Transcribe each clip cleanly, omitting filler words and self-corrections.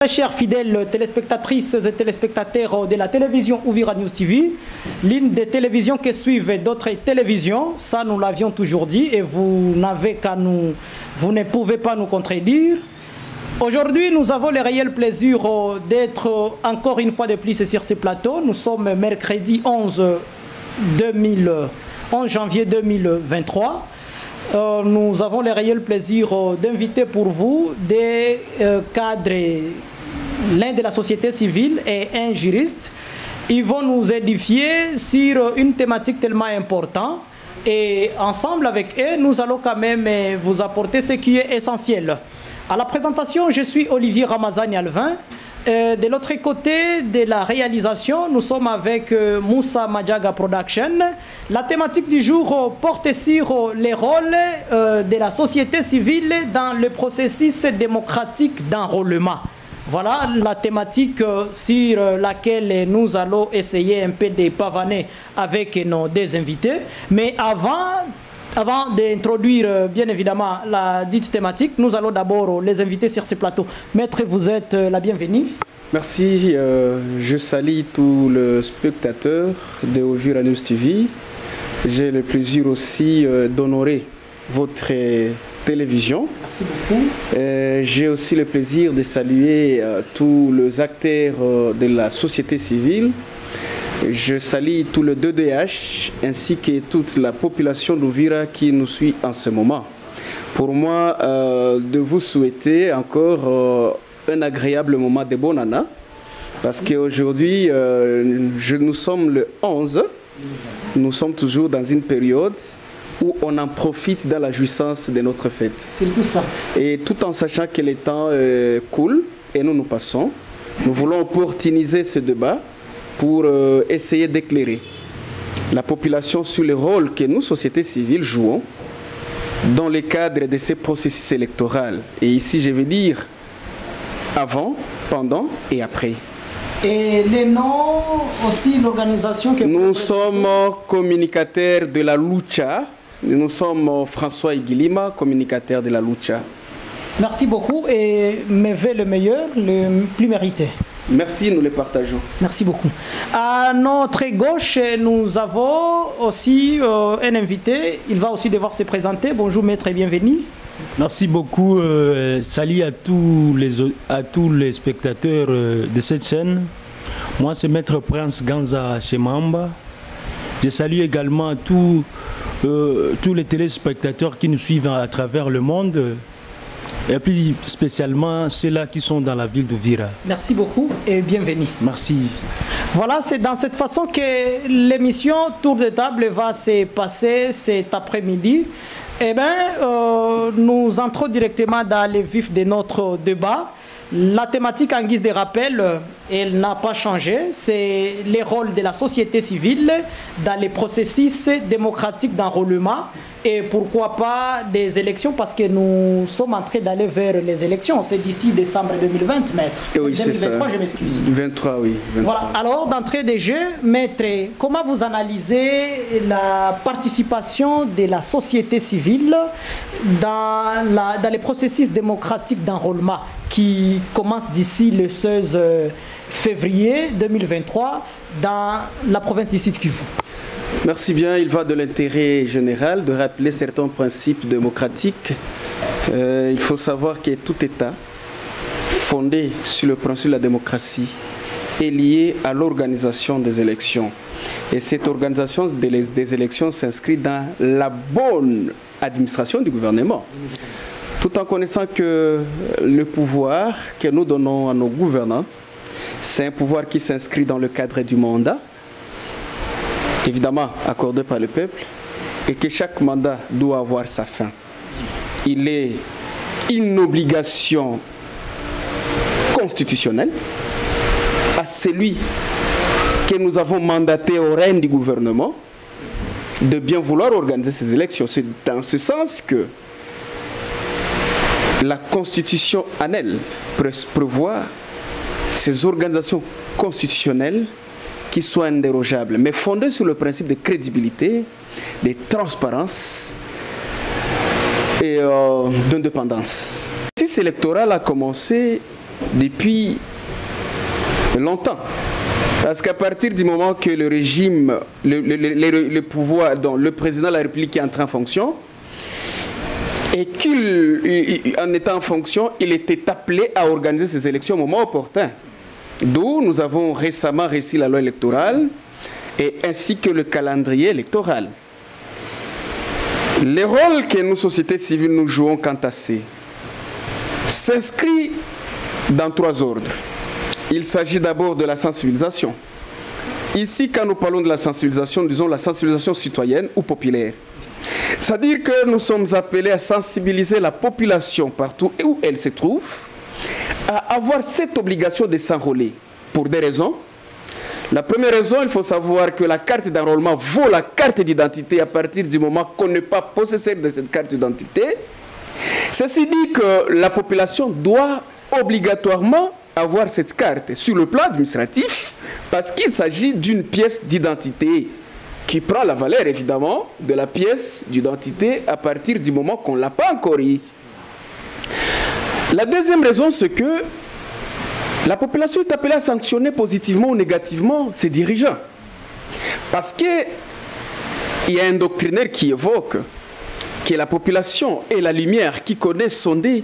Chers fidèles téléspectatrices et téléspectateurs de la télévision Uvira News TV, l'une des télévisions qui suivent d'autres télévisions, ça nous l'avions toujours dit et vous ne pouvez pas nous contredire. Aujourd'hui, nous avons le réel plaisir d'être encore une fois de plus sur ce plateau. Nous sommes mercredi 11 janvier 2023. Nous avons le réel plaisir d'inviter pour vous des cadres, l'un de la société civile et un juriste. Ils vont nous édifier sur une thématique tellement importante et ensemble avec eux, nous allons quand même vous apporter ce qui est essentiel. À la présentation, je suis Olivier Ramazani Alvin. De l'autre côté de la réalisation, nous sommes avec Moussa Madjaga Production. La thématique du jour porte sur les rôles de la société civile dans le processus démocratique d'enrôlement. Voilà la thématique sur laquelle nous allons essayer un peu de pavaner avec nos deux invités. Mais avant d'introduire bien évidemment la dite thématique, nous allons d'abord les inviter sur ce plateau. Maître, vous êtes la bienvenue. Merci, je salue tous les spectateurs de Uvira News TV. J'ai le plaisir aussi d'honorer votre télévision. Merci beaucoup. J'ai aussi le plaisir de saluer tous les acteurs de la société civile. Je salue tout le DDH ainsi que toute la population d'Uvira qui nous suit en ce moment. Pour moi, de vous souhaiter encore un agréable moment de bonne année. Parce qu'aujourd'hui, nous sommes le 11. Nous sommes toujours dans une période où on en profite dans la jouissance de notre fête. C'est tout ça. Et tout en sachant que le temps coule et nous passons, nous voulons opportuniser ce débat pour essayer d'éclairer la population sur le rôle que nous, société civile, jouons dans le cadre de ces processus électoraux. Et ici, je veux dire avant, pendant et après. Et les noms aussi, l'organisation que nous sommes communicateurs de la lucha. Nous sommes François Iguilima, communicateur de la lucha. Merci beaucoup et me veut le meilleur, le plus mérité. Merci, nous les partageons. Merci beaucoup. À notre gauche, nous avons aussi un invité. Il va aussi devoir se présenter. Bonjour maître et bienvenue. Merci beaucoup. Salut à tous les spectateurs de cette chaîne. Moi, c'est Maître Prince Ganza Chemamba. Je salue également tous les téléspectateurs qui nous suivent à travers le monde. Et plus spécialement ceux-là qui sont dans la ville d'Uvira. Merci beaucoup et bienvenue. Merci. Voilà, c'est dans cette façon que l'émission Tour de table va se passer cet après-midi. Eh bien, nous entrons directement dans le vif de notre débat. La thématique en guise de rappel, elle n'a pas changé. C'est les rôles de la société civile dans les processus démocratiques d'enrôlement. Et pourquoi pas des élections, parce que nous sommes en train d'aller vers les élections. C'est d'ici décembre 2020, maître. Oui, 2023, je m'excuse. 23, oui. 23. Voilà. Alors, d'entrée de jeu, maître, comment vous analysez la participation de la société civile dans les processus démocratiques d'enrôlement qui commencent d'ici le 16 février 2023 dans la province du Sud Kivu? Merci bien. Il va de l'intérêt général de rappeler certains principes démocratiques. Il faut savoir que tout État fondé sur le principe de la démocratie est lié à l'organisation des élections. Et cette organisation des élections s'inscrit dans la bonne administration du gouvernement. Tout en connaissant que le pouvoir que nous donnons à nos gouvernants, c'est un pouvoir qui s'inscrit dans le cadre du mandat, évidemment accordé par le peuple, et que chaque mandat doit avoir sa fin. Il est une obligation constitutionnelle à celui que nous avons mandaté au règne du gouvernement de bien vouloir organiser ces élections. C'est dans ce sens que la Constitution en elle prévoit ces organisations constitutionnelles qui soient indérogeables, mais fondées sur le principe de crédibilité, de transparence et d'indépendance. Le processus électoral a commencé depuis longtemps. Parce qu'à partir du moment que le régime, le pouvoir, dont le président de la République est entré en fonction, et qu'en étant en fonction, il était appelé à organiser ces élections au moment opportun. D'où nous avons récemment réussi la loi électorale, et ainsi que le calendrier électoral. Les rôles que nous, sociétés civiles, nous jouons quant à ces s'inscrit dans 3 ordres. Il s'agit d'abord de la sensibilisation. Ici, quand nous parlons de la sensibilisation, nous disons la sensibilisation citoyenne ou populaire. C'est-à-dire que nous sommes appelés à sensibiliser la population partout où elle se trouve, à avoir cette obligation de s'enrôler pour des raisons. La première raison, il faut savoir que la carte d'enrôlement vaut la carte d'identité à partir du moment qu'on n'est pas possesseur de cette carte d'identité. Ceci dit que la population doit obligatoirement avoir cette carte sur le plan administratif parce qu'il s'agit d'une pièce d'identité qui prend la valeur évidemment de la pièce d'identité à partir du moment qu'on ne l'a pas encore eu. La deuxième raison, c'est que la population est appelée à sanctionner positivement ou négativement ses dirigeants. Parce qu'il y a un doctrinaire qui évoque que la population est la lumière qui connaît sonder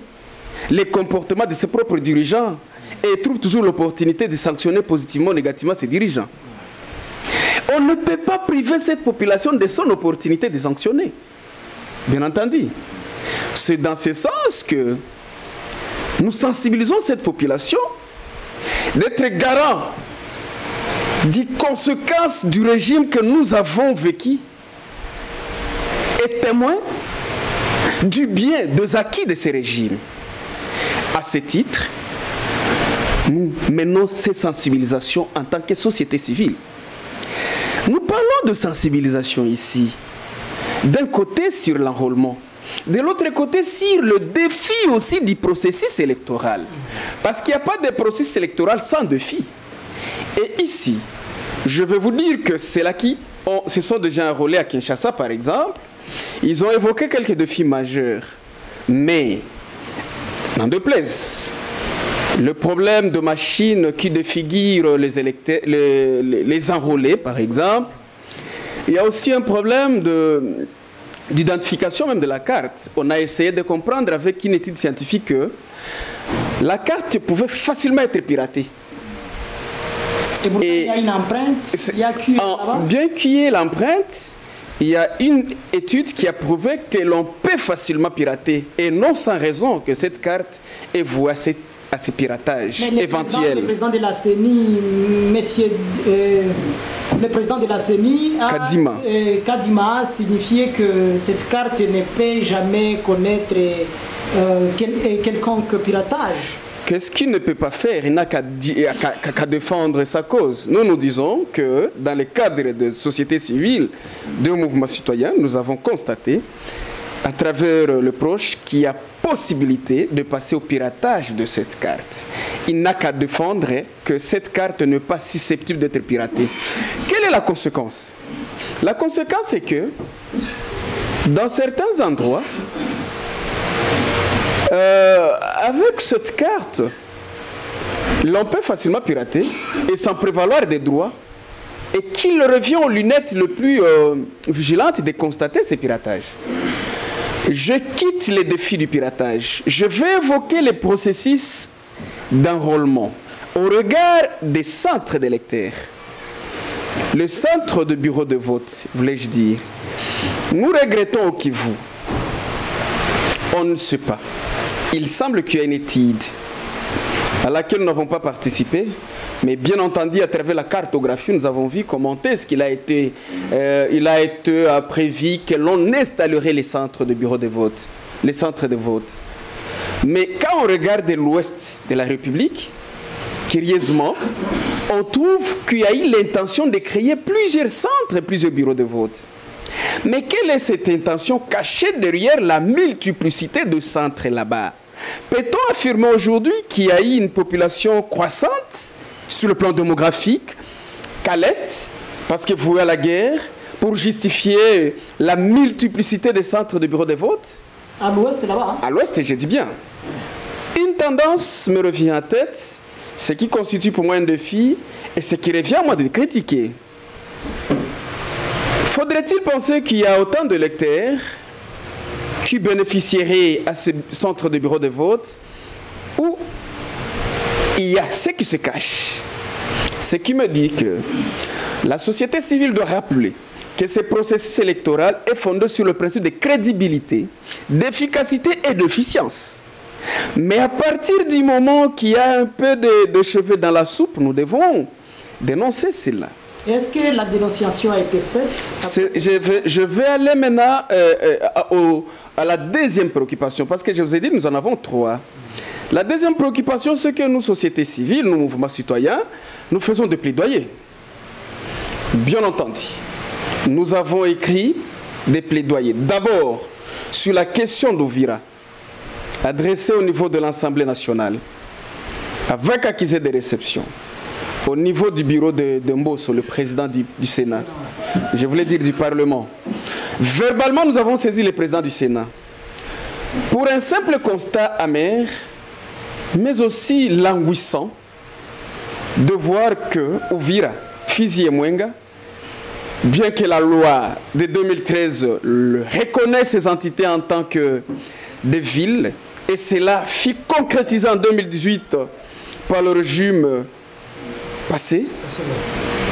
les comportements de ses propres dirigeants et trouve toujours l'opportunité de sanctionner positivement ou négativement ses dirigeants. On ne peut pas priver cette population de son opportunité de sanctionner. Bien entendu. C'est dans ce sens que nous sensibilisons cette population d'être garant des conséquences du régime que nous avons vécu et témoin du bien, des acquis de ce régime. À ce titre, nous menons cette sensibilisation en tant que société civile. Nous parlons de sensibilisation ici, d'un côté sur l'enrôlement, de l'autre côté sur le défi aussi du processus électoral. Parce qu'il n'y a pas de processus électoral sans défi. Et ici, je vais vous dire que ceux-là qui se sont déjà enrôlés à Kinshasa par exemple, ils ont évoqué quelques défis majeurs. Mais, n'en déplaise, le problème de machines qui défigurent les enrôlés, par exemple. Il y a aussi un problème d'identification même de la carte. On a essayé de comprendre avec une étude scientifique que la carte pouvait facilement être piratée. Et pourtant, il y a une empreinte, il y a QI là-bas. Bien qu'il y ait l'empreinte, il y a une étude qui a prouvé que l'on peut facilement pirater. Et non sans raison que cette carte est vouée à ces piratages éventuels. Le président de la CENI, le président de la CENI Kadima a signifié que cette carte ne peut jamais connaître quelconque piratage. Qu'est-ce qu'il ne peut pas faire? Il n'a qu'à défendre sa cause. Nous, nous disons que dans le cadre de société civile, de mouvements citoyens, nous avons constaté à travers le proche qu'il y a possibilité de passer au piratage de cette carte. Il n'a qu'à défendre que cette carte n'est pas susceptible d'être piratée. Quelle est la conséquence? La conséquence c'est que dans certains endroits, avec cette carte, l'on peut facilement pirater et s'en prévaloir des droits et qu'il revient aux lunettes les plus vigilantes de constater ces piratages. Je quitte les défis du piratage. Je vais évoquer les processus d'enrôlement au regard des centres d'électeurs. Le centre de bureau de vote, voulais-je dire. Nous regrettons au Kivu. On ne sait pas. Il semble qu'il y a une étude à laquelle nous n'avons pas participé, mais bien entendu, à travers la cartographie, nous avons vu commenter ce qu'il a été, prévu que l'on installerait les centres de bureau de vote, les centres de vote. Mais quand on regarde l'ouest de la République, curieusement, on trouve qu'il y a eu l'intention de créer plusieurs centres et plusieurs bureaux de vote. Mais quelle est cette intention cachée derrière la multiplicité de centres là-bas? Peut-on affirmer aujourd'hui qu'il y a eu une population croissante sur le plan démographique qu'à l'Est, parce que vous à la guerre, pour justifier la multiplicité des centres de bureaux de vote? À l'Ouest, là-bas. À l'Ouest, je dis bien. Une tendance me revient en tête, ce qui constitue pour moi un défi, et ce qui revient à moi de critiquer. Faudrait-il penser qu'il y a autant de lecteurs qui bénéficieraient à ce centre de bureau de vote, ou il y a ce qui se cache? Ce qui me dit que la société civile doit rappeler que ce processus électoral est fondé sur le principe de crédibilité, d'efficacité et d'efficience. Mais à partir du moment qu'il y a un peu de cheveux dans la soupe, nous devons dénoncer cela. Est-ce que la dénonciation a été faite? Je vais aller maintenant à la deuxième préoccupation, parce que je vous ai dit, nous en avons trois. La deuxième préoccupation, c'est que nous, sociétés civiles, nous, mouvements citoyens, nous faisons des plaidoyers. Bien entendu, nous avons écrit des plaidoyers. D'abord, sur la question d'Ouvira, adressée au niveau de l'Assemblée nationale, avec accusé de réception, au niveau du bureau de Mbosso, le président du Sénat, je voulais dire du Parlement. Verbalement, nous avons saisi le président du Sénat pour un simple constat amer, mais aussi languissant, de voir que Ouvira, Fizi et Mwenga, bien que la loi de 2013 reconnaisse ces entités en tant que des villes, et cela fut concrétisé en 2018 par le régime passé,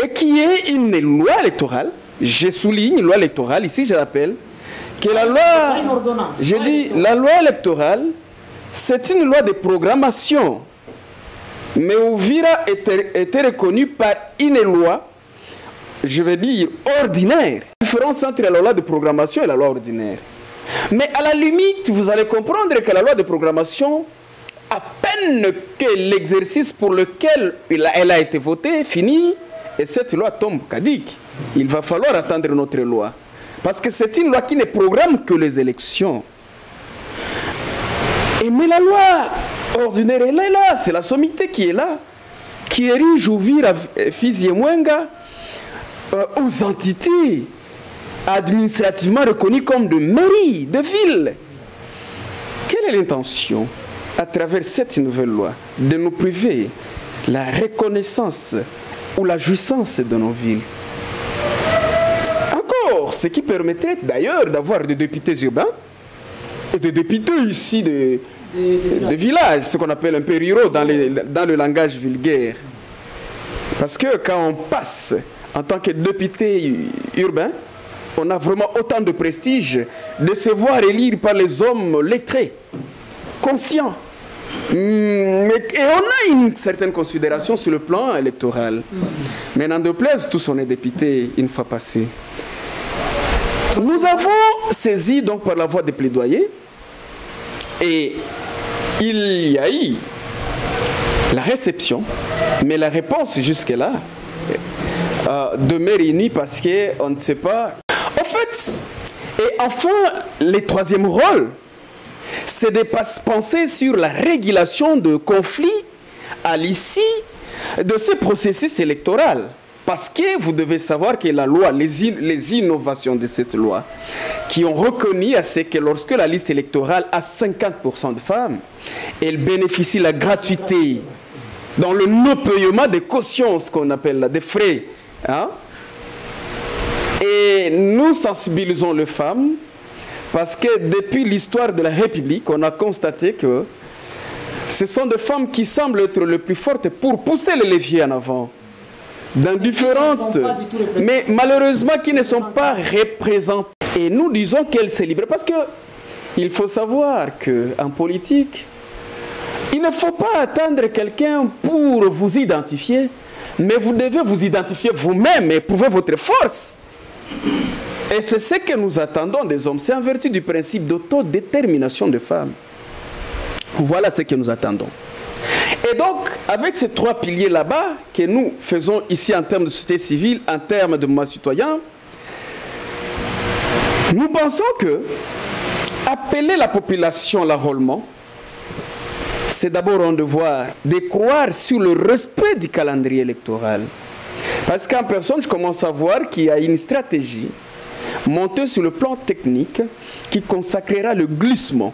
et qui est une loi électorale, je souligne une loi électorale, ici je rappelle, que la loi, je dis, la loi électorale, c'est une loi de programmation, mais Ouvira était reconnue par une loi, je vais dire, ordinaire. La différence entre la loi de programmation et la loi ordinaire. Mais à la limite, vous allez comprendre que la loi de programmation, à peine que l'exercice pour lequel elle a été votée finit, et cette loi tombe caduque. Il va falloir attendre notre loi. Parce que c'est une loi qui ne programme que les élections. Mais la loi ordinaire, elle est là. C'est la sommité qui est là. Qui érige Ouvira, Fizi et Mwenga aux entités administrativement reconnues comme de mairies, de villes. Quelle est l'intention, à travers cette nouvelle loi, de nous priver la reconnaissance ou la jouissance de nos villes? Encore, ce qui permettrait d'ailleurs d'avoir des députés urbains et des députés ici de villages, ce qu'on appelle un peu ruraux dans le langage vulgaire. Parce que quand on passe en tant que député urbain, on a vraiment autant de prestige de se voir élire par les hommes lettrés, conscients. Et on a une certaine considération sur le plan électoral. Mais n'en déplaise, tous on est députés une fois passé. Nous avons saisi donc par la voie des plaidoyers, et il y a eu la réception, mais la réponse jusque-là demeure réunie parce qu'on ne sait pas. En fait, et enfin, le troisième rôle, c'est de penser sur la régulation de conflits à l'issue de ce processus électoral. Parce que vous devez savoir que la loi, les innovations de cette loi, qui ont reconnu à ce que lorsque la liste électorale a 50% de femmes, elle bénéficie de la gratuité dans le non-paiement des cautions, ce qu'on appelle là, des frais. Hein? Et nous sensibilisons les femmes parce que depuis l'histoire de la République, on a constaté que ce sont des femmes qui semblent être les plus fortes pour pousser les leviers en avant. Dans différentes, mais malheureusement qui ne sont pas représentées. Et nous disons qu'elles se libèrent. Parce que il faut savoir qu'en politique, il ne faut pas attendre quelqu'un pour vous identifier, mais vous devez vous identifier vous-même et prouver votre force. Et c'est ce que nous attendons des hommes. C'est en vertu du principe d'autodétermination des femmes. Voilà ce que nous attendons. Et donc, avec ces trois piliers là-bas, que nous faisons ici en termes de société civile, en termes de mouvement citoyen, nous pensons que appeler la population à l'enrôlement, c'est d'abord un devoir de croire sur le respect du calendrier électoral. Parce qu'en personne, je commence à voir qu'il y a une stratégie montée sur le plan technique qui consacrera le glissement.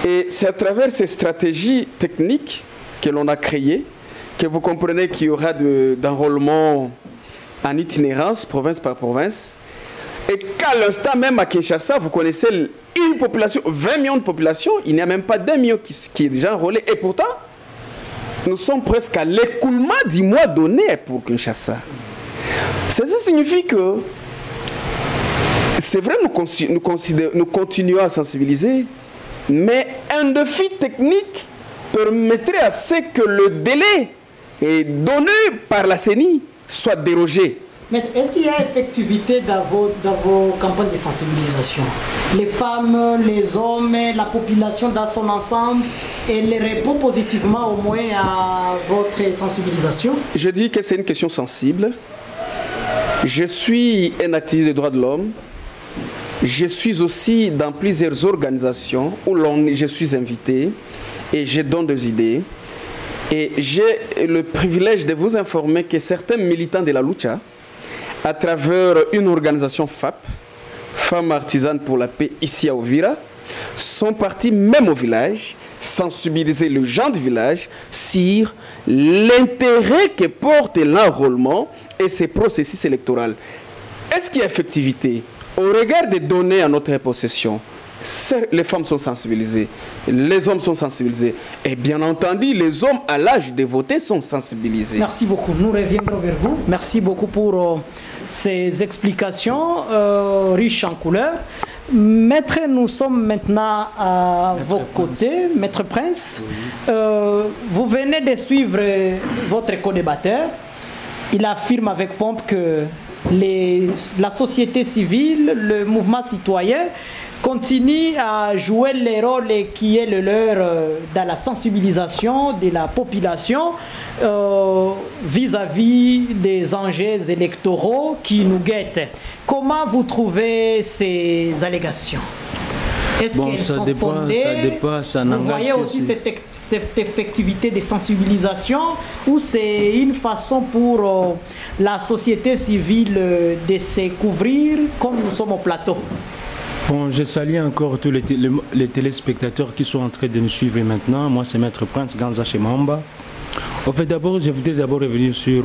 Et c'est à travers ces stratégies techniques que l'on a créées que vous comprenez qu'il y aura d'enrôlement en itinérance, province par province. Et qu'à l'instant même à Kinshasa, vous connaissez une population, 20 millions de population, il n'y a même pas d'1 million qui est déjà enrôlé. Et pourtant, nous sommes presque à l'écoulement du mois donné pour Kinshasa. Ça signifie que, c'est vrai, nous continuons à sensibiliser, mais un défi technique permettrait à ce que le délai donné par la CENI soit dérogé. Mais est-ce qu'il y a effectivité dans vos campagnes de sensibilisation? Les femmes, les hommes, la population dans son ensemble, elle répond positivement au moins à votre sensibilisation? Je dis que c'est une question sensible. Je suis un activiste des droits de l'homme. Je suis aussi dans plusieurs organisations où je suis invité et je donne des idées. Et j'ai le privilège de vous informer que certains militants de la lucha, à travers une organisation FAP, Femmes Artisanes pour la Paix, ici à Uvira, sont partis même au village, sensibiliser les gens du village sur l'intérêt que porte l'enrôlement et ses processus électoraux. Est-ce qu'il y a effectivité? Au regard des données à notre possession, les femmes sont sensibilisées, les hommes sont sensibilisés, et bien entendu, les hommes à l'âge de voter sont sensibilisés. Merci beaucoup. Nous reviendrons vers vous. Merci beaucoup pour ces explications riches en couleurs. Maître, nous sommes maintenant à vos côtés. Maître Prince, vous venez de suivre votre co-débatteur. Il affirme avec pompe que la société civile, le mouvement citoyen, continue à jouer le rôle qui est le leur dans la sensibilisation de la population vis-à-vis des enjeux électoraux qui nous guettent. Comment vous trouvez ces allégations? Est-ce qu'elles sont fondées? Vous voyez aussi cette effectivité de sensibilisation ou c'est une façon pour la société civile de se couvrir comme nous sommes au plateau? Bon, je salue encore tous les téléspectateurs qui sont en train de nous suivre maintenant. Moi, c'est Maître Prince Ganza Chemamba. En fait, d'abord, je voudrais revenir sur...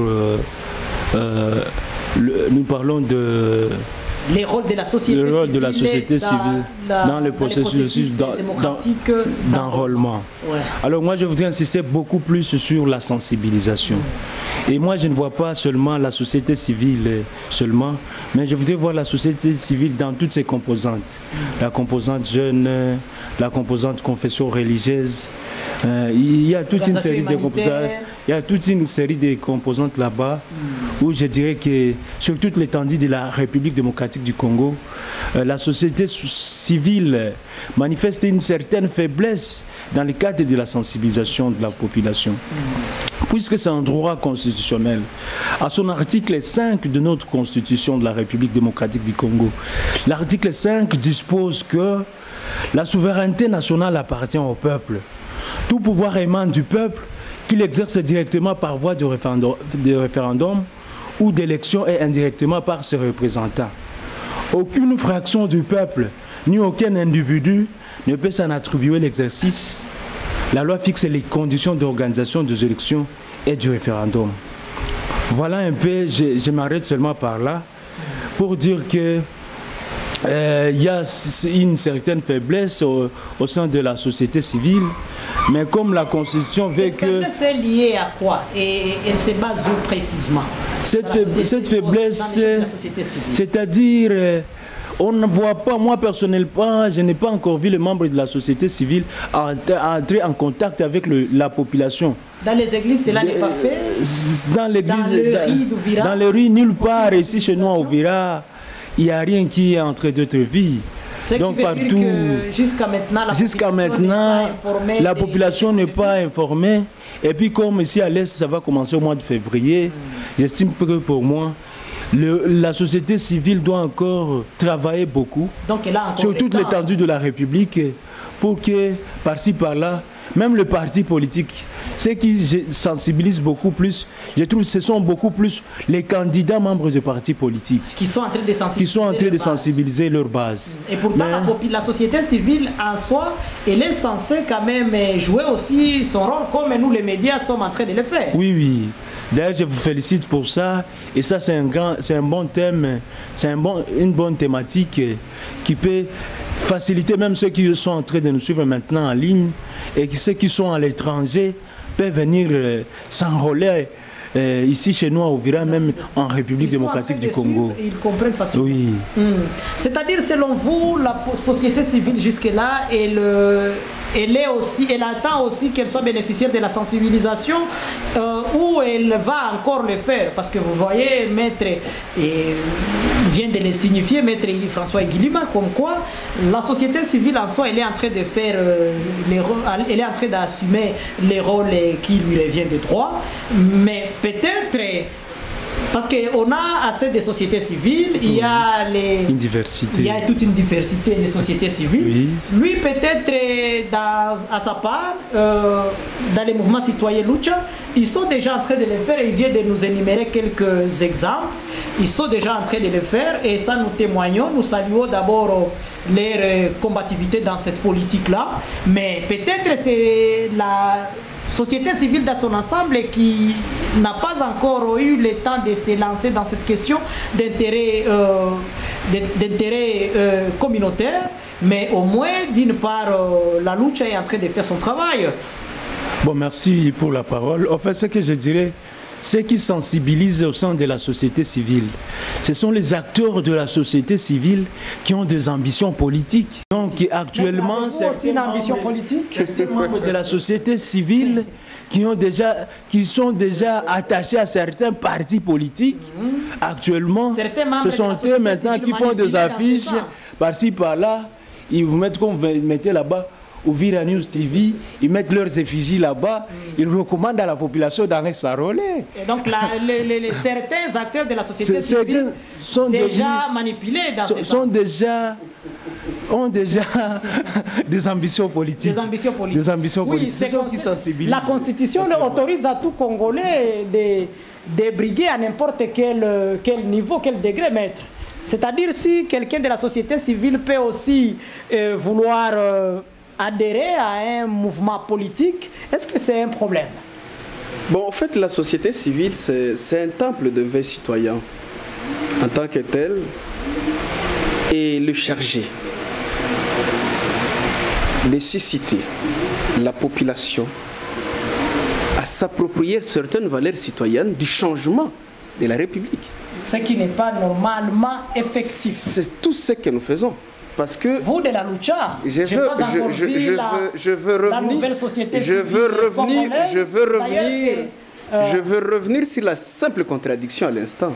nous parlons de... les rôles de la société civile, dans le processus démocratique d'enrôlement. Ouais. Alors moi, je voudrais insister beaucoup plus sur la sensibilisation. Et moi, je ne vois pas seulement la société civile seulement, mais je voudrais voir la société civile dans toutes ses composantes. La composante jeune, la composante confession religieuse. Il y a toute une série de composantes. Il y a toute une série de composantes là-bas où je dirais que sur toute l'étendue de la République démocratique du Congo, la société civile manifeste une certaine faiblesse dans le cadre de la sensibilisation de la population. Puisque c'est un droit constitutionnel. À son article 5 de notre Constitution de la République démocratique du Congo, l'article 5 dispose que la souveraineté nationale appartient au peuple. Tout pouvoir émane du peuple qu'il exerce directement par voie de référendum ou d'élection et indirectement par ses représentants. Aucune fraction du peuple ni aucun individu ne peut s'en attribuer l'exercice. La loi fixe les conditions d'organisation des élections et du référendum. Voilà un peu, je m'arrête seulement par là pour dire que il y a une certaine faiblesse au sein de la société civile, mais comme la Constitution veut que... Cette faiblesse est liée à quoi? Et elle se base où précisément? Cette faiblesse, c'est-à-dire... on ne voit pas, moi personnellement, je n'ai pas encore vu les membres de la société civile entrer en contact avec la population. Dans les églises, cela n'est pas fait? Dans les rues, nulle part, ici chez nous à Uvira, il n'y a rien qui est entre d'autres vies. Donc partout, jusqu'à maintenant, la population n'est pas informée. Et puis comme ici à l'Est, ça va commencer au mois de février, j'estime que pour moi, la société civile doit encore travailler beaucoup sur toute l'étendue de la République pour que, par-ci, par-là, même le parti politique, ce qui sensibilise beaucoup plus, je trouve que ce sont beaucoup plus les candidats membres de partis politiques qui sont en train de sensibiliser, leur base. Et pourtant, la société civile en soi, elle est censée quand même jouer aussi son rôle comme nous les médias sommes en train de le faire. Oui, oui. D'ailleurs, je vous félicite pour ça. Et ça, c'est un bon thème, c'est une bonne thématique qui peut faciliter même ceux qui sont en train de nous suivre maintenant en ligne et ceux qui sont à l'étranger peuvent venir s'enrôler ici chez nous à Uvira, même en République démocratique du Congo. Ils comprennent facilement. Oui. C'est-à-dire, selon vous, la société civile jusque-là, elle attend aussi qu'elle soit bénéficiaire de la sensibilisation ou elle va encore le faire. Parce que vous voyez, Maître vient de le signifier, Maître François Guilima, comme quoi la société civile en soi, elle est en train de faire, elle est en train d'assumer les rôles qui lui reviennent de droit, mais peut-être parce qu'on a assez de sociétés civiles, il y a il y a toute une diversité de sociétés civiles. Oui. Lui, peut-être, à sa part, dans les mouvements citoyens Lucha, ils sont déjà en train de le faire et il vient de nous énumérer quelques exemples. Ils sont déjà en train de le faire et ça nous témoignons. Nous saluons d'abord leur combativité dans cette politique-là, mais peut-être c'est la société civile dans son ensemble qui n'a pas encore eu le temps de se lancer dans cette question d'intérêt communautaire, mais au moins d'une part la lucha est en train de faire son travail. Bon, merci pour la parole. En fait, ce que je dirais, ce qui sensibilise au sein de la société civile, ce sont les acteurs de la société civile qui ont des ambitions politiques. Donc, actuellement, aussi une ambition politique. Certains membres de la société civile qui sont déjà attachés à certains partis politiques. Actuellement, ce sont eux maintenant qui font des affiches par-ci par-là. Ils vous mettent comme vous mettez là-bas. Uvira News TV, ils mettent leurs effigies là-bas, ils recommandent à la population d'aller s'enrôler. Et donc certains acteurs de la société civile sont déjà manipulés dans ce sens. Ont déjà des ambitions politiques. Des ambitions politiques. Des ambitions politiques. C'est ça qui sensibilise. La Constitution autorise à tout Congolais de briguer à n'importe quel niveau, quel degré, maître. C'est-à-dire si quelqu'un de la société civile peut aussi vouloir adhérer à un mouvement politique, est-ce que c'est un problème? Bon, en fait, la société civile, c'est un temple de veille citoyen en tant que tel, et le chargé de susciter la population à s'approprier certaines valeurs citoyennes du changement de la République. Ce qui n'est pas normalement effectif. C'est tout ce que nous faisons. Parce que vous de la lucha, je veux revenir sur la simple contradiction à l'instant.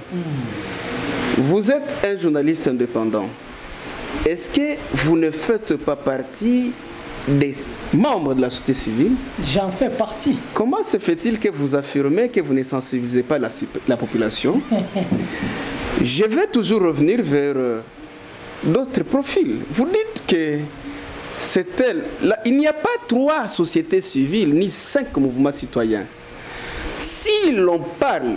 Vous êtes un journaliste indépendant. Est-ce que vous ne faites pas partie des membres de la société civile? J'en fais partie. Comment se fait-il que vous affirmez que vous ne sensibilisez pas la population? Je vais toujours revenir vers d'autres profils. Vous dites que c'est elle. Là, il n'y a pas 3 sociétés civiles ni 5 mouvements citoyens. Si l'on parle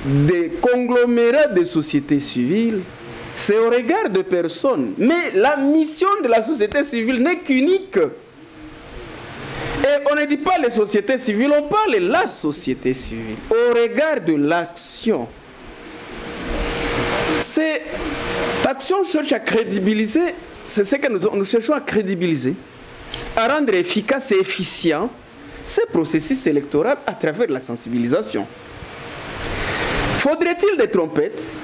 des conglomérats de sociétés civiles, c'est au regard de personnes. Mais la mission de la société civile n'est qu'unique. Et on ne dit pas les sociétés civiles, on parle de la société civile. Au regard de l'action. Cette action cherche à crédibiliser, c'est ce que nous cherchons à crédibiliser, à rendre efficace et efficient ce processus électoral à travers la sensibilisation. Faudrait-il des trompettes?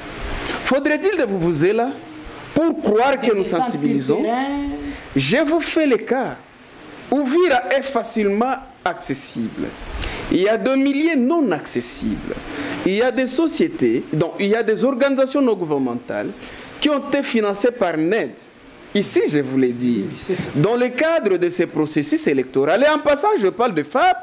Faudrait-il des vuvuzelas pour croire que nous sensibilisons? Je vous fais le cas. Uvira est facilement accessible. Il y a des milliers non accessibles. Il y a des sociétés, donc il y a des organisations non gouvernementales qui ont été financées par NED. Ici, je vous l'ai dit, dans le cadre de ces processus électoraux. Et en passant, je parle de FAP,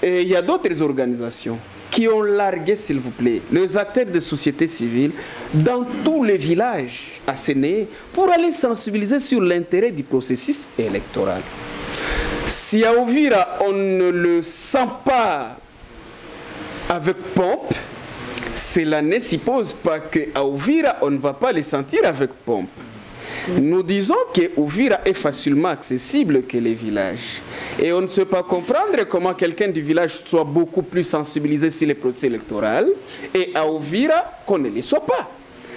et il y a d'autres organisations qui ont largué, s'il vous plaît, les acteurs de société civile dans tous les villages assénés pour aller sensibiliser sur l'intérêt du processus électoral. Si à Uvira, on ne le sent pas avec pompe, cela ne suppose pas qu'à Uvira, on ne va pas les sentir avec pompe. Nous disons que Uvira est facilement accessible que les villages. Et on ne sait pas comprendre comment quelqu'un du village soit beaucoup plus sensibilisé sur les processus électoraux et à Uvira qu'on ne les soit pas.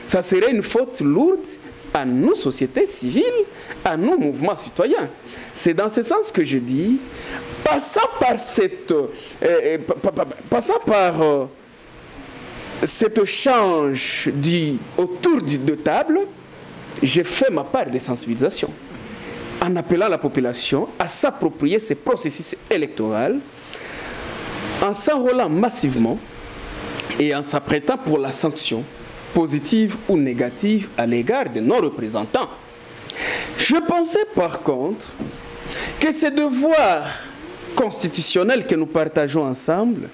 Ça serait une faute lourde à nos sociétés civiles, à nos mouvements citoyens. C'est dans ce sens que je dis, passant par cet échange autour de table, j'ai fait ma part de sensibilisation en appelant la population à s'approprier ces processus électoraux, en s'enrôlant massivement et en s'apprêtant pour la sanction positive ou négative à l'égard de nos représentants. Je pensais par contre que ces devoirs constitutionnels que nous partageons ensemble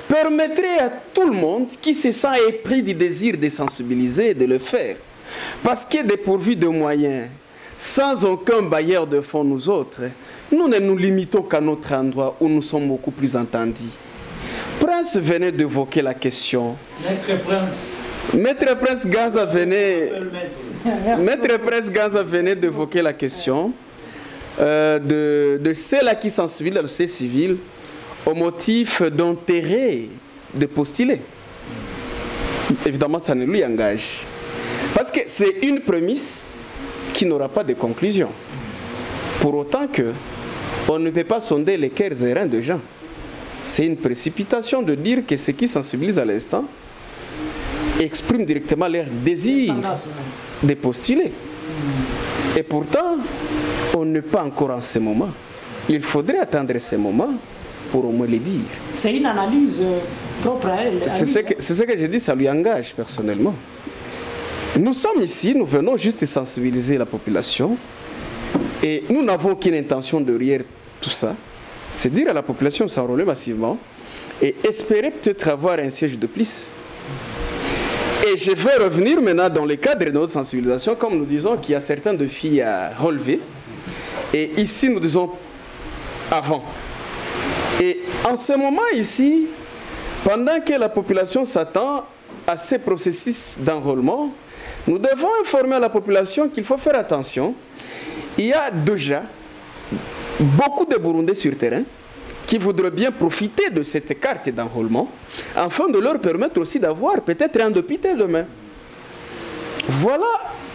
permettraient à tout le monde qui se sent épris du désir de sensibiliser de le faire. Parce que dépourvu de moyens, sans aucun bailleur de fonds nous autres, nous ne nous limitons qu'à notre endroit où nous sommes beaucoup plus entendus. Prince venait d'évoquer la question. Maître Prince. Maître Prince Ganza venait d'évoquer la question de ceux-là qui sensibilisent la société civile au motif d'intérêt de postuler. Évidemment, ça ne lui engage. Parce que c'est une prémisse qui n'aura pas de conclusion. Pour autant que on ne peut pas sonder les cœurs et reins de gens. C'est une précipitation de dire que ceux qui sensibilisent à l'instant expriment directement leur désir de postuler. Et pourtant, on n'est pas encore en ce moment. Il faudrait attendre ce moment pour au moins le dire. C'est une analyse propre à elle. C'est ce que j'ai dit, ça lui engage personnellement. Nous sommes ici, nous venons juste sensibiliser la population et nous n'avons aucune intention de derrière tout ça. C'est dire à la population de s'enrôler massivement et espérer peut-être avoir un siège de plus. Et je vais revenir maintenant dans le cadre de notre sensibilisation, comme nous disons qu'il y a certains défis à relever. Et ici, nous disons avant. Et en ce moment ici, pendant que la population s'attend à ces processus d'enrôlement, nous devons informer la population qu'il faut faire attention. Il y a déjà beaucoup de Burundais sur terrain qui voudraient bien profiter de cette carte d'enrôlement afin de leur permettre aussi d'avoir peut-être un député demain. Voilà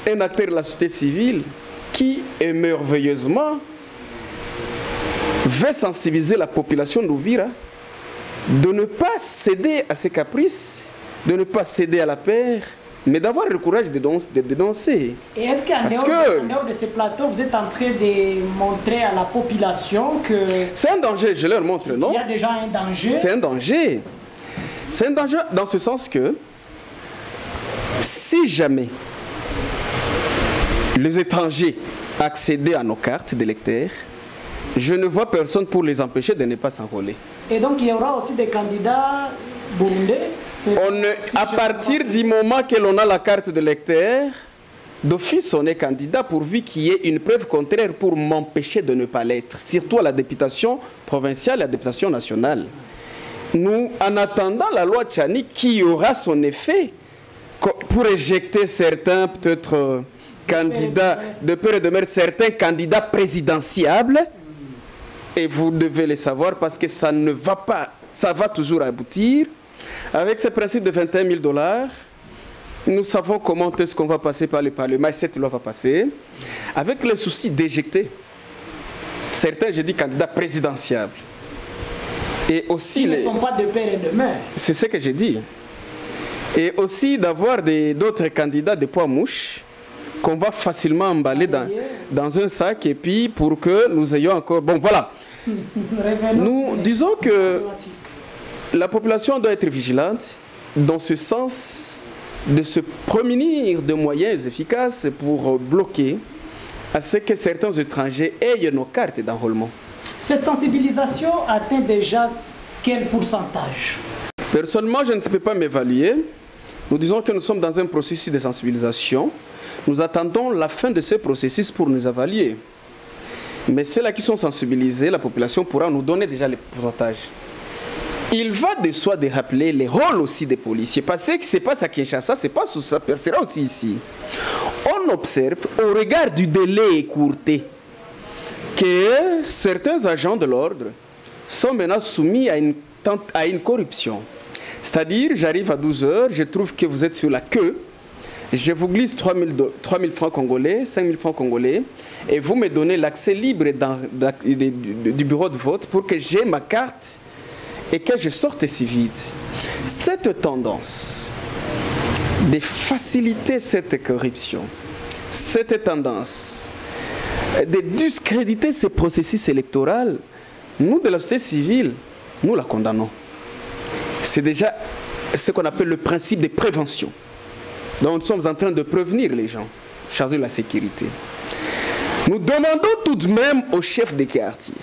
un acteur de la société civile qui, merveilleusement, veut sensibiliser la population d'Uvira de ne pas céder à ses caprices, de ne pas céder à la peur, mais d'avoir le courage de dénoncer. Et est-ce qu'en dehors de ce plateau, vous êtes en train de montrer à la population que... C'est un danger, je leur montre, non? Il y a déjà un danger. C'est un danger. C'est un danger dans ce sens que si jamais les étrangers accédaient à nos cartes d'électeurs, je ne vois personne pour les empêcher de ne pas s'enrôler. Et donc il y aura aussi des candidats burundais? À partir du moment que l'on a la carte de lecteur, d'office on est candidat pourvu qu'il y ait une preuve contraire pour m'empêcher de ne pas l'être, surtout à la députation provinciale et à la députation nationale. Nous, en attendant la loi Tchani qui aura son effet pour éjecter certains peut-être candidats de peur et de mère, certains candidats présidentiables, et vous devez le savoir parce que ça ne va pas, ça va toujours aboutir. Avec ce principe de 21 000 $, nous savons comment est-ce qu'on va passer par le Parlement et cette loi va passer. Avec le souci d'éjecter certains, je dis, candidats présidentiables. Et aussi ils ne sont pas de père et de mère. C'est ce que j'ai dit. Et aussi d'avoir d'autres candidats de poids mouche qu'on va facilement emballer dans un sac et puis pour que nous ayons encore... Bon, voilà. Nous disons que la population doit être vigilante dans ce sens de se prémunir de moyens efficaces pour bloquer à ce que certains étrangers aient nos cartes d'enrôlement. Cette sensibilisation atteint déjà quel pourcentage? Personnellement, je ne peux pas m'évaluer. Nous disons que nous sommes dans un processus de sensibilisation. Nous attendons la fin de ce processus pour nous évaluer. Mais ceux-là qui sont sensibilisés, la population pourra nous donner déjà les pourcentages. Il va de soi de rappeler les rôles aussi des policiers. Parce que ce qui se passe à Kinshasa, ça sera aussi ici. On observe, au regard du délai écourté, que certains agents de l'ordre sont maintenant soumis à une corruption. C'est-à-dire, j'arrive à 12 h, je trouve que vous êtes sur la queue, je vous glisse 3 000 francs congolais, 5 000 francs congolais, et vous me donnez l'accès libre du bureau de vote pour que j'ai ma carte et que je sorte si vite. Cette tendance de faciliter cette corruption, cette tendance de discréditer ce processus électoral, nous de la société civile, nous la condamnons. C'est déjà ce qu'on appelle le principe de prévention. Donc nous sommes en train de prévenir les gens, chargés de la sécurité. Nous demandons tout de même aux chefs des quartiers,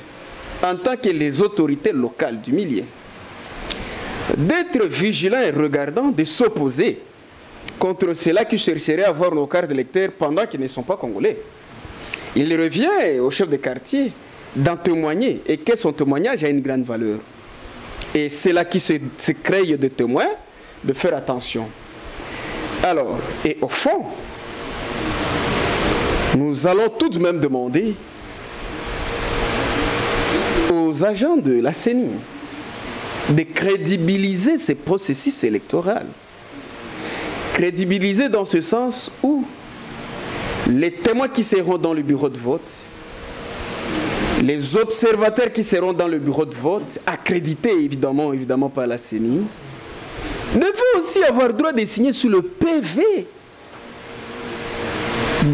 en tant que les autorités locales du milieu, d'être vigilants et regardants, de s'opposer contre ceux-là qui chercheraient à avoir nos cartes d'électeurs pendant qu'ils ne sont pas congolais. Il revient aux chefs de quartier d'en témoigner et que son témoignage a une grande valeur. Et c'est là qui se crée de témoins, de faire attention. Alors, et au fond, nous allons tout de même demander aux agents de la CENI de crédibiliser ces processus électoraux. Crédibiliser dans ce sens où les témoins qui seront dans le bureau de vote, les observateurs qui seront dans le bureau de vote, accrédités évidemment par la CENI, devaient aussi avoir droit de signer sur le PV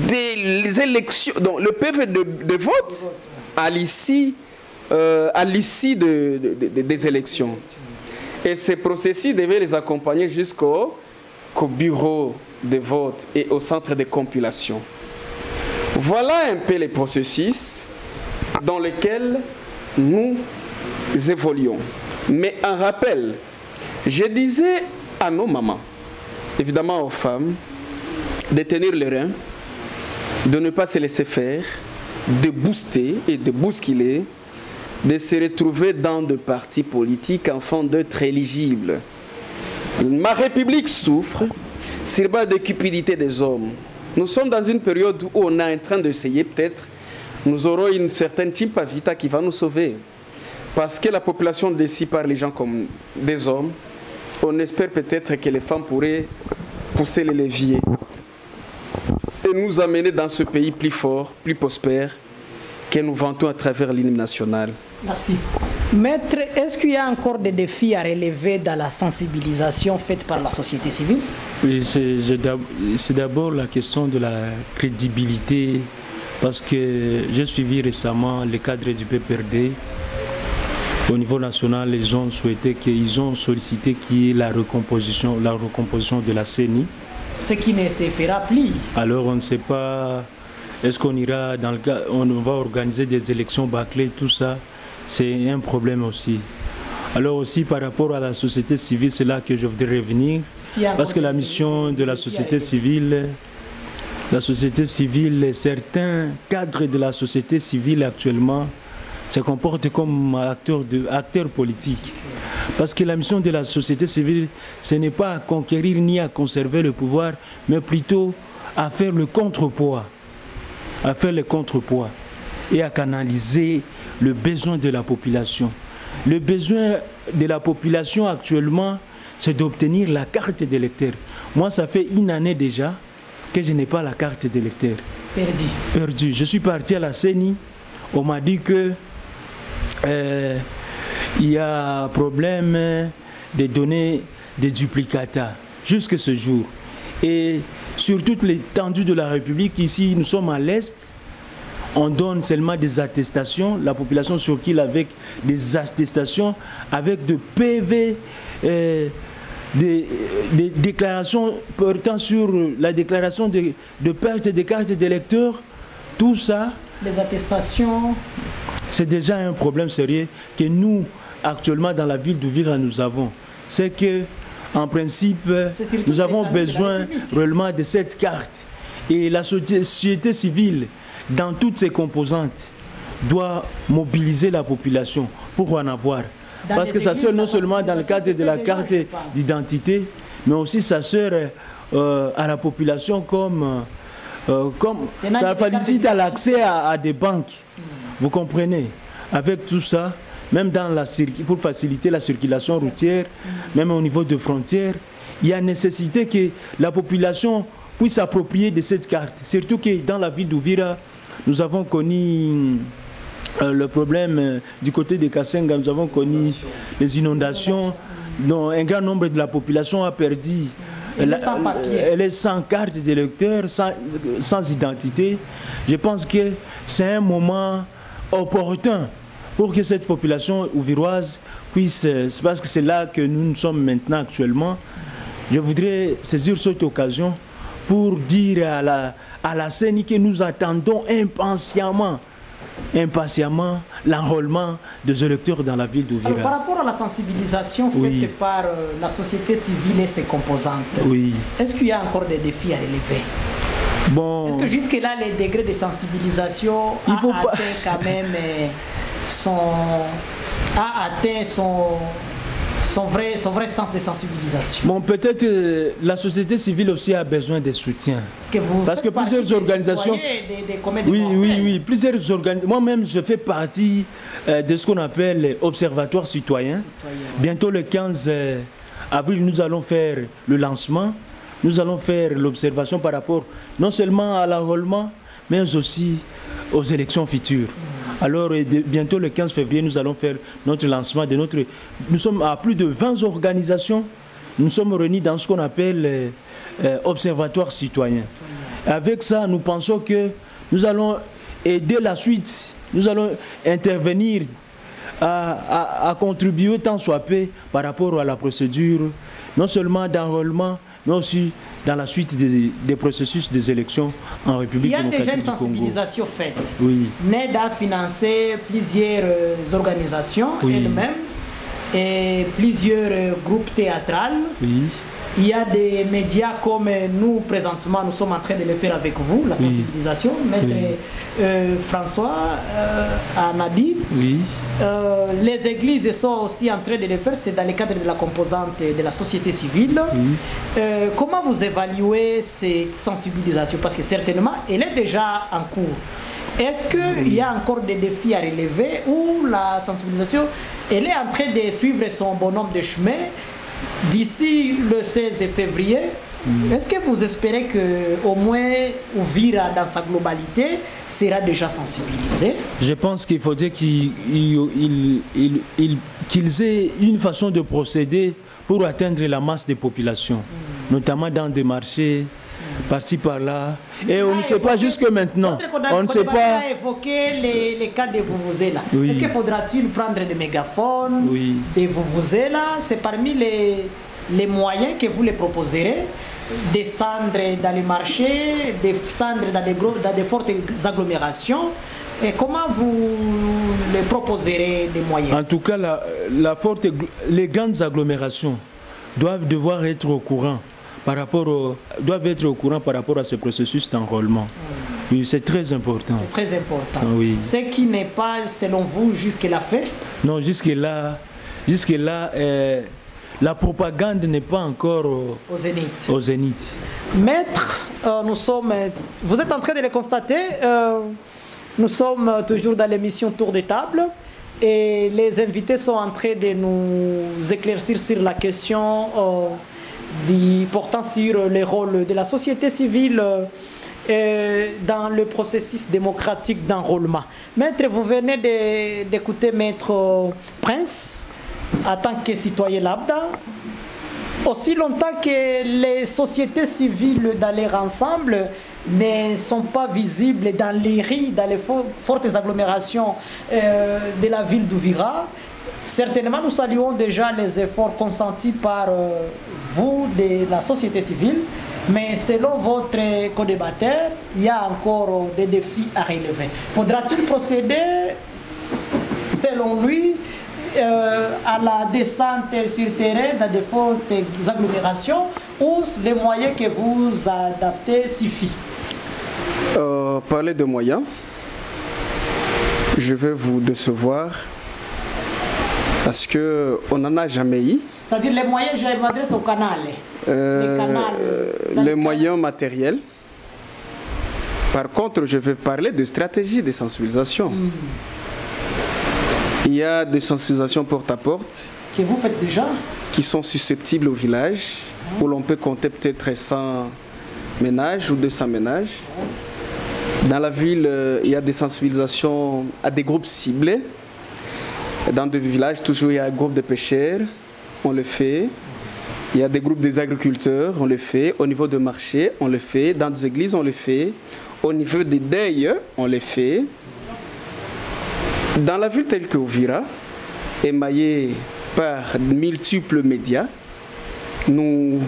des élections, donc le PV de vote à l'issue des élections. Et ces processus devaient les accompagner jusqu'au bureau de vote et au centre de compilation. Voilà un peu les processus dans lesquels nous évoluons. Mais en rappel, je disais à nos mamans, évidemment aux femmes, de tenir les reins, de ne pas se laisser faire, de booster et de bousculer, de se retrouver dans des partis politiques afin d'être éligibles. Ma République souffre sur base de cupidité des hommes. Nous sommes dans une période où on est en train d'essayer peut-être, nous aurons une certaine timpa vita qui va nous sauver. Parce que la population décide par les gens comme des hommes, on espère peut-être que les femmes pourraient pousser les leviers et nous amener dans ce pays plus fort, plus prospère, que nous vantons à travers l'hymne national. Merci. Maître, est-ce qu'il y a encore des défis à relever dans la sensibilisation faite par la société civile? Oui, c'est d'abord la question de la crédibilité, parce que j'ai suivi récemment les cadres du PPRD. Au niveau national, ils ont sollicité qu'il y ait la recomposition de la CENI. Ce qui ne se fera plus. Alors on ne sait pas, est-ce qu'on ira dans le cas, on va organiser des élections bâclées, tout ça, c'est un problème aussi. Alors aussi par rapport à la société civile, c'est là que je voudrais revenir, parce que la mission de la société civile, certains cadres de la société civile actuellement se comportent comme acteurs politiques. Parce que la mission de la société civile, ce n'est pas à conquérir ni à conserver le pouvoir, mais plutôt à faire le contrepoids. Et à canaliser le besoin de la population. Le besoin de la population actuellement, c'est d'obtenir la carte d'électeur. Moi, ça fait une année déjà que je n'ai pas la carte d'électeur. Perdu. Je suis parti à la CENI, on m'a dit que il y a problème de donner des duplicata jusqu'à ce jour. Et sur toute l'étendue de la République, ici, nous sommes à l'Est, on donne seulement des attestations, la population circule avec des attestations, avec de PV, des déclarations portant sur la déclaration de perte des cartes d'électeurs, tout ça. Les attestations. C'est déjà un problème sérieux que nous, actuellement dans la ville d'Ouvira, nous avons. C'est que, en principe, nous avons besoin réellement de cette carte. Et la société civile, dans toutes ses composantes, doit mobiliser la population pour en avoir. Parce que ça sert non seulement dans le cadre de la carte d'identité, mais aussi ça sert à la population comme ça facilite l'accès à des banques. Vous comprenez? Avec tout ça, même pour faciliter la circulation routière, même au niveau de frontières, il y a nécessité que la population puisse s'approprier de cette carte. Surtout que dans la ville d'Ouvira, nous avons connu le problème du côté de Kassenga, nous avons connu les inondations, dont un grand nombre de la population a perdu. Elle est sans carte d'électeur, sans identité. Je pense que c'est un moment opportun pour que cette population ouviroise puisse, parce que c'est là que nous sommes maintenant actuellement. Je voudrais saisir cette occasion pour dire à la CENI que nous attendons impatiemment l'enrôlement des électeurs dans la ville d'Ouvira. Par rapport à la sensibilisation faite par la société civile et ses composantes, est-ce qu'il y a encore des défis à relever? Bon, est-ce que jusque-là, les degrés de sensibilisation a atteint son vrai sens de sensibilisation? Bon, peut-être la société civile aussi a besoin de soutien. Parce que plusieurs organisations... Oui, plusieurs organisations... Moi-même, je fais partie de ce qu'on appelle Observatoire citoyen. Bientôt le 15 avril, nous allons faire le lancement. Nous allons faire l'observation par rapport non seulement à l'enrôlement, mais aussi aux élections futures. Alors, bientôt le 15 février, nous allons faire notre lancement de notre... Nous sommes à plus de 20 organisations. Nous sommes réunis dans ce qu'on appelle Observatoire citoyen. Avec ça, nous pensons que nous allons aider la suite. Nous allons intervenir à contribuer tant soit peu par rapport à la procédure, non seulement d'enrôlement, mais aussi dans la suite des processus des élections en République démocratique du Congo. Il y a déjà une sensibilisation faite. Oui. NED a financé plusieurs organisations elles-mêmes et plusieurs groupes théâtrales. Oui. Il y a des médias comme nous, présentement, nous sommes en train de le faire avec vous, la sensibilisation. Maître François Anadi. Oui. Les églises sont aussi en train de le faire, c'est dans le cadre de la composante de la société civile. Oui. Comment vous évaluez cette sensibilisation? Parce que certainement, elle est déjà en cours. Est-ce qu'il y a encore des défis à relever ou la sensibilisation, elle est en train de suivre son bonhomme de chemin? D'ici le 16 février, est-ce que vous espérez qu'au moins Ouvira dans sa globalité sera déjà sensibilisé? Je pense qu'il faudrait qu'ils aient une façon de procéder pour atteindre la masse des populations, notamment dans des marchés, par-ci par-là. Et on ne sait pas jusque maintenant. On ne sait pas évoquer les cas de Vuvuzela. Est-ce qu'il faudra-t-il prendre des mégaphones, des Vuvuzela? C'est parmi les moyens que vous les proposerez. Descendre dans les marchés, descendre dans des fortes agglomérations. Et comment vous les proposerez des moyens? En tout cas, les grandes agglomérations doivent être au courant par rapport à ce processus d'enrôlement. Oui, c'est très important. C'est très important. Oui. Ce qui n'est pas, selon vous, jusque-là fait? Non, jusque-là, la propagande n'est pas encore au zénith. Maître, vous êtes en train de le constater, nous sommes toujours dans l'émission Tour de table et les invités sont en train de nous éclaircir sur la question portant sur le rôle de la société civile dans le processus démocratique d'enrôlement. Maître, vous venez d'écouter Maître Prince en tant que citoyen lambda. Aussi longtemps que les sociétés civiles dans leur ensemble ne sont pas visibles dans les rues, dans les fortes agglomérations de la ville d'Ouvira, certainement nous saluons déjà les efforts consentis par vous de la société civile, mais selon votre co-débatteur, il y a encore des défis à relever. Faudra-t-il procéder, selon lui, à la descente sur terrain dans de fortes agglomérations ou les moyens que vous adaptez suffisent? Parler de moyens. je vais vous décevoir parce qu'on n'en a jamais eu. C'est-à-dire les moyens, je m'adresse au canal. Les moyens matériels. Par contre, je vais parler de stratégie de sensibilisation. Il y a des sensibilisations porte-à-porte. Que vous faites déjà? Qui sont susceptibles au village, où l'on peut compter peut-être 100 ménages ou 200 ménages. Dans la ville, il y a des sensibilisations à des groupes ciblés. Dans des villages, toujours il y a un groupe de pêcheurs, on le fait. Il y a des groupes des agriculteurs, on le fait. Au niveau de marché, on le fait. Dans des églises, on le fait. Au niveau des deuils, on le fait. Dans la ville telle que Uvira, émaillée par multiples médias, nous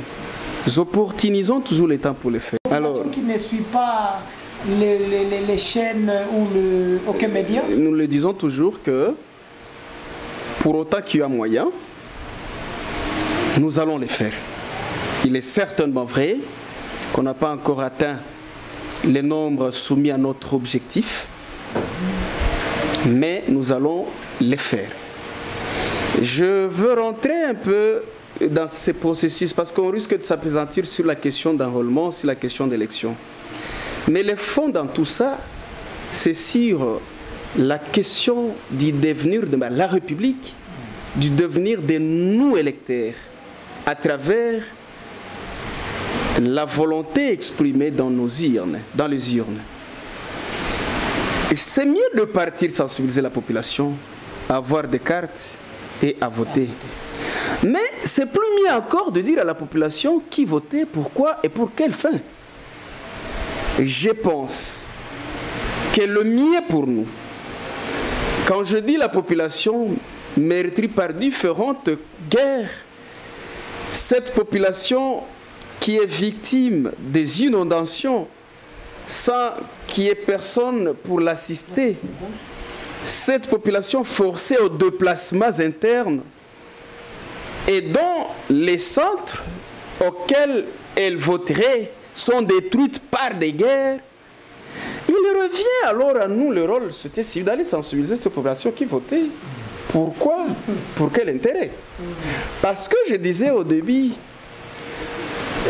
opportunisons toujours les temps pour le faire. Alors, qui ne suit pas les chaînes ou aucun média? Nous le disons toujours que pour autant qu'il y a moyen, nous allons les faire. Il est certainement vrai qu'on n'a pas encore atteint les nombres soumis à notre objectif, mais nous allons les faire. Je veux rentrer un peu dans ces processus parce qu'on risque de s'appesantir sur la question d'enrôlement, sur la question d'élection. Mais le fond dans tout ça, c'est sur la question du devenir de la République, du devenir de nous électeurs, à travers la volonté exprimée dans nos urnes, dans les urnes. C'est mieux de partir sensibiliser la population, avoir des cartes et à voter. Mais c'est plus mieux encore de dire à la population qui voter, pourquoi et pour quelle fin. Je pense que le mieux pour nous, quand je dis la population meurtrie par différentes guerres, cette population qui est victime des inondations sans qu'il y ait personne pour l'assister, cette population forcée aux déplacements internes et dont les centres auxquels elle voterait sont détruits par des guerres, il revient alors à nous le rôle, c'était d'aller sensibiliser cette population qui votait. Pourquoi? Pour quel intérêt? Parce que je disais au début,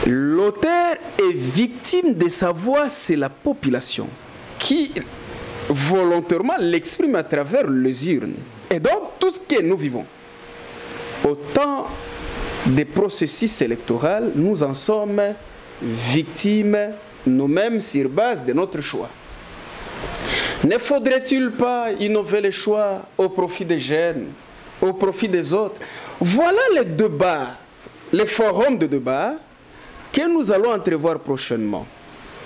l'auteur est victime de sa voix, c'est la population qui volontairement l'exprime à travers les urnes. Et donc tout ce que nous vivons, autant des processus électoraux, nous en sommes victimes nous-mêmes sur base de notre choix. Ne faudrait-il pas innover les choix au profit des jeunes, au profit des autres? Voilà les débats, les forums de débat que nous allons entrevoir prochainement.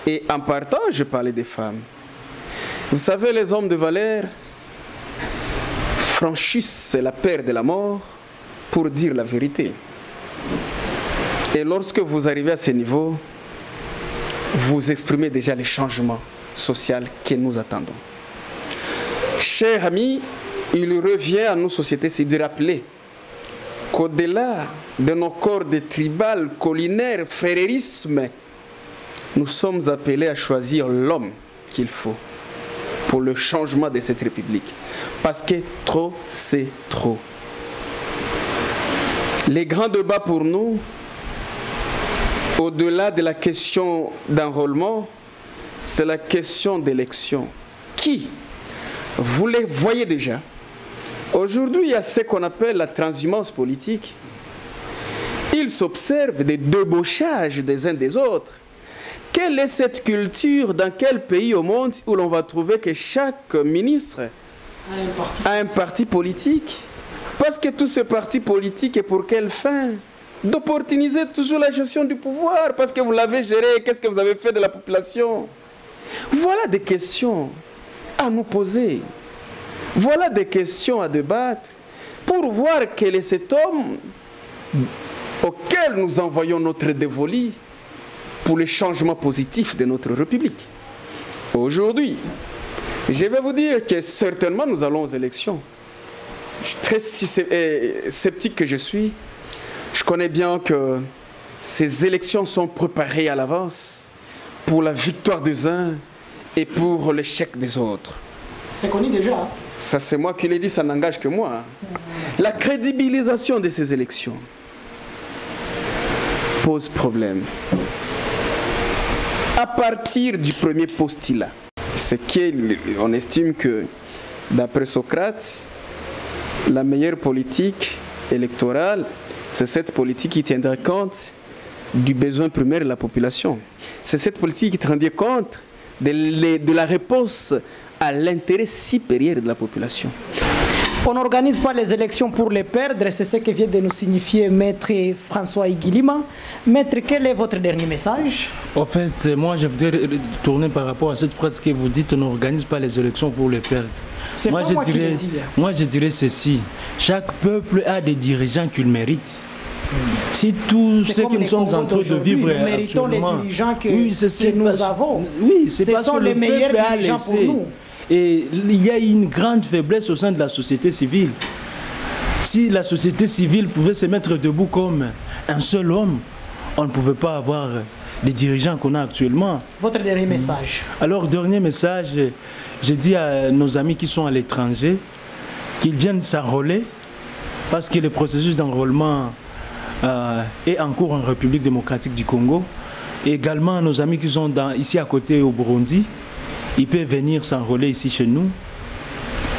Et en partant, je parlais des femmes. Vous savez, les hommes de valeur franchissent la peur de la mort pour dire la vérité. Et lorsque vous arrivez à ce niveau, vous exprimez déjà les changements sociaux que nous attendons. Chers amis, il revient à nos sociétés de rappeler qu'au-delà de nos cordes tribales, collinaires, frérisme, nous sommes appelés à choisir l'homme qu'il faut pour le changement de cette République. Parce que trop, c'est trop. Les grands débats pour nous, au-delà de la question d'enrôlement, c'est la question d'élection. Qui? Vous les voyez déjà. Aujourd'hui, il y a ce qu'on appelle la transhumance politique. Il s'observe des débauchages des uns des autres. Quelle est cette culture? Dans quel pays au monde où l'on va trouver que chaque ministre a un parti politique? Parce que tout ce parti politique est pour quelle fin? D'opportuniser toujours la gestion du pouvoir. Parce que vous l'avez géré, qu'est-ce que vous avez fait de la population? Voilà des questions à nous poser. Voilà des questions à débattre pour voir quel est cet homme auquel nous envoyons notre dévolu pour le changement positif de notre République. Aujourd'hui, je vais vous dire que certainement nous allons aux élections. Très sceptique que je suis, je connais bien que ces élections sont préparées à l'avance pour la victoire des uns et pour l'échec des autres. C'est connu déjà. Hein? Ça, c'est moi qui l'ai dit, ça n'engage que moi. Hein. La crédibilisation de ces élections pose problème. À partir du premier postulat, c'est qu'on estime que, d'après Socrate, la meilleure politique électorale, c'est cette politique qui tiendra compte du besoin primaire de la population. C'est cette politique qui tiendra compte de la réponse à l'intérêt supérieur de la population. On n'organise pas les élections pour les perdre, c'est ce que vient de nous signifier Maître François Igilima. Maître, quel est votre dernier message? En fait, moi je voudrais tourner par rapport à cette phrase que vous dites, on n'organise pas les élections pour les perdre. Moi je dirais ceci, chaque peuple a des dirigeants qu'il mérite. Si tout ce que nous sommes en train de vivre nous méritons actuellement, les dirigeants que nous avons. Oui, c'est parce sont que les le meilleurs peuple a dirigeants pour laissé. nous. Et il y a une grande faiblesse au sein de la société civile. Si la société civile pouvait se mettre debout comme un seul homme, on ne pouvait pas avoir les dirigeants qu'on a actuellement. Votre dernier message? Alors, dernier message, je dis à nos amis qui sont à l'étranger qu'ils viennent s'enrôler parce que le processus d'enrôlement est en cours en République démocratique du Congo. Et également à nos amis qui sont ici à côté au Burundi, ils peuvent venir s'enrôler ici chez nous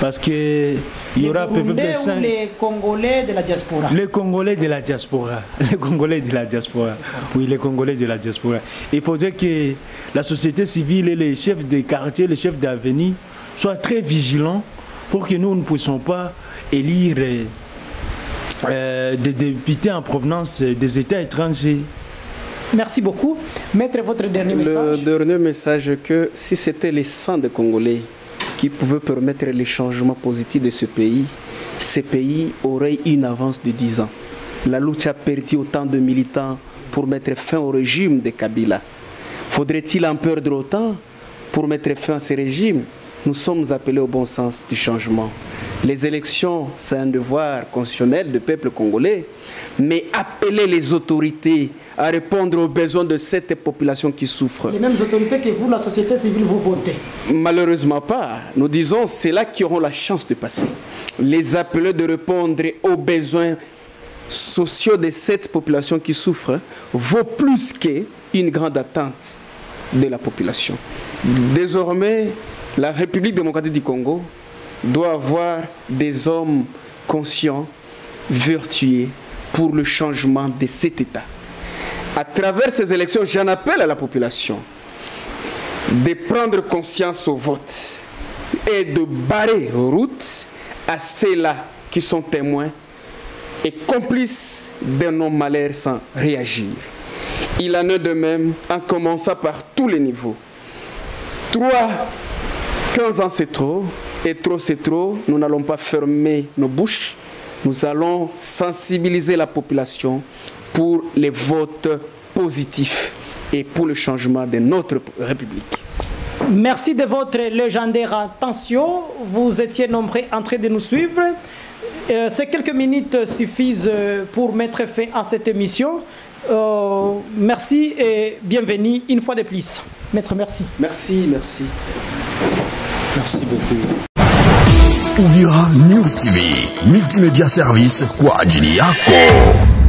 parce que il y aura les Congolais de la diaspora. Les Congolais de la diaspora. Les Congolais de la diaspora. Oui, les Congolais de la diaspora. Il faudrait que la société civile et les chefs des quartiers, les chefs d'avenir soient très vigilants pour que nous ne puissions pas élire des députés en provenance des États étrangers. Merci beaucoup. Maître, votre dernier message? Le dernier message que si c'était les 100 des Congolais qui pouvaient permettre les changements positifs de ce pays aurait une avance de 10 ans. La lutte a perdu autant de militants pour mettre fin au régime de Kabila. Faudrait-il en perdre autant pour mettre fin à ce régime? Nous sommes appelés au bon sens du changement. Les élections, c'est un devoir constitutionnel du peuple congolais, mais appeler les autorités à répondre aux besoins de cette population qui souffre. Les mêmes autorités que vous, la société civile, vous votez? Malheureusement pas. Nous disons, c'est là qui auront la chance de passer. Les appeler de répondre aux besoins sociaux de cette population qui souffre vaut plus qu'une grande attente de la population. Désormais, la République démocratique du Congo doit avoir des hommes conscients, vertueux pour le changement de cet État. À travers ces élections, j'en appelle à la population de prendre conscience au vote et de barrer route à ceux-là qui sont témoins et complices de nos malheurs sans réagir. Il en est de même en commençant par tous les niveaux. 15 ans c'est trop, et trop c'est trop. Nous n'allons pas fermer nos bouches. Nous allons sensibiliser la population pour les votes positifs et pour le changement de notre République. Merci de votre légendaire attention. Vous étiez nombreux en train de nous suivre. Ces quelques minutes suffisent pour mettre fin à cette émission. Merci et bienvenue une fois de plus. Maître, merci. Merci, merci. Merci beaucoup. Uvira News TV, multimédia service kwa ajili yako.